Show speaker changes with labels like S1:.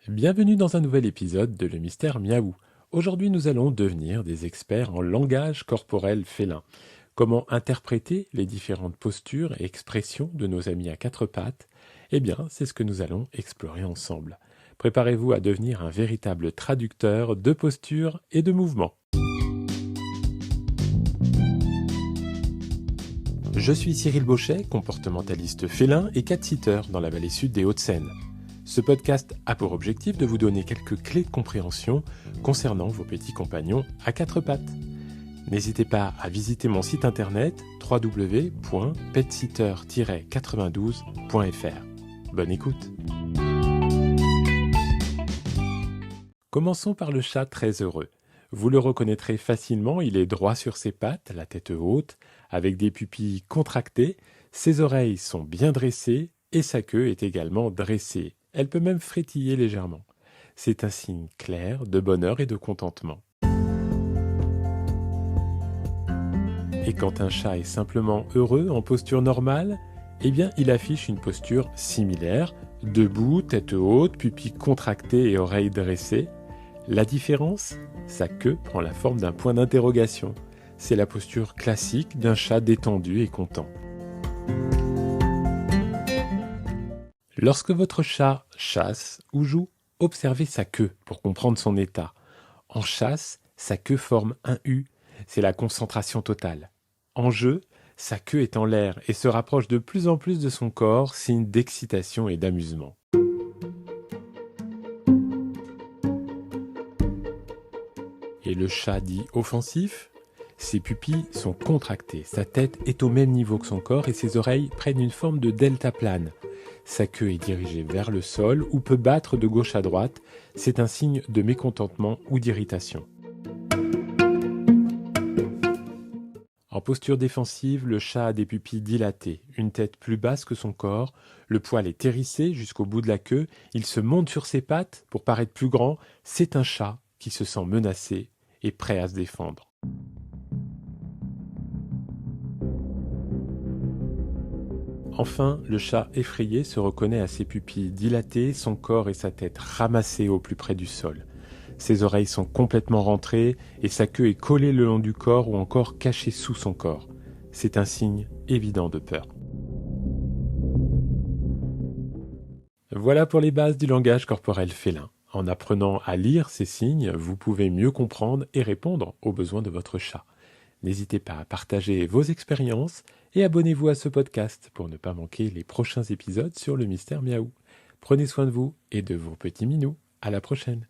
S1: Bienvenue dans un nouvel épisode de Le Mystère Miaou. Aujourd'hui, nous allons devenir des experts en langage corporel félin. Comment interpréter les différentes postures et expressions de nos amis à quatre pattes? Eh bien, c'est ce que nous allons explorer ensemble. Préparez-vous à devenir un véritable traducteur de postures et de mouvements. Je suis Cyril Bauchet, comportementaliste félin et cat-sitter dans la vallée sud des Hauts-de-Seine. Ce podcast a pour objectif de vous donner quelques clés de compréhension concernant vos petits compagnons à quatre pattes. N'hésitez pas à visiter mon site internet www.petsitter-92.fr. Bonne écoute. Commençons par le chat très heureux. Vous le reconnaîtrez facilement, il est droit sur ses pattes, la tête haute, avec des pupilles contractées, ses oreilles sont bien dressées et sa queue est également dressée. Elle peut même frétiller légèrement. C'est un signe clair de bonheur et de contentement. Et quand un chat est simplement heureux en posture normale, eh bien il affiche une posture similaire, debout, tête haute, pupilles contractées et oreilles dressées. La différence, sa queue prend la forme d'un point d'interrogation. C'est la posture classique d'un chat détendu et content. Lorsque votre chat chasse ou joue, observez sa queue pour comprendre son état. En chasse, sa queue forme un U, c'est la concentration totale. En jeu, sa queue est en l'air et se rapproche de plus en plus de son corps, signe d'excitation et d'amusement. Et le chat dit offensif? Ses pupilles sont contractées, sa tête est au même niveau que son corps et ses oreilles prennent une forme de deltaplane. Sa queue est dirigée vers le sol ou peut battre de gauche à droite. C'est un signe de mécontentement ou d'irritation. En posture défensive, le chat a des pupilles dilatées, une tête plus basse que son corps, le poil est hérissé jusqu'au bout de la queue, il se monte sur ses pattes pour paraître plus grand. C'est un chat qui se sent menacé et prêt à se défendre. Enfin, le chat effrayé se reconnaît à ses pupilles dilatées, son corps et sa tête ramassés au plus près du sol. Ses oreilles sont complètement rentrées et sa queue est collée le long du corps ou encore cachée sous son corps. C'est un signe évident de peur. Voilà pour les bases du langage corporel félin. En apprenant à lire ces signes, vous pouvez mieux comprendre et répondre aux besoins de votre chat. N'hésitez pas à partager vos expériences et abonnez-vous à ce podcast pour ne pas manquer les prochains épisodes sur le Mystère Miaou. Prenez soin de vous et de vos petits minous. À la prochaine.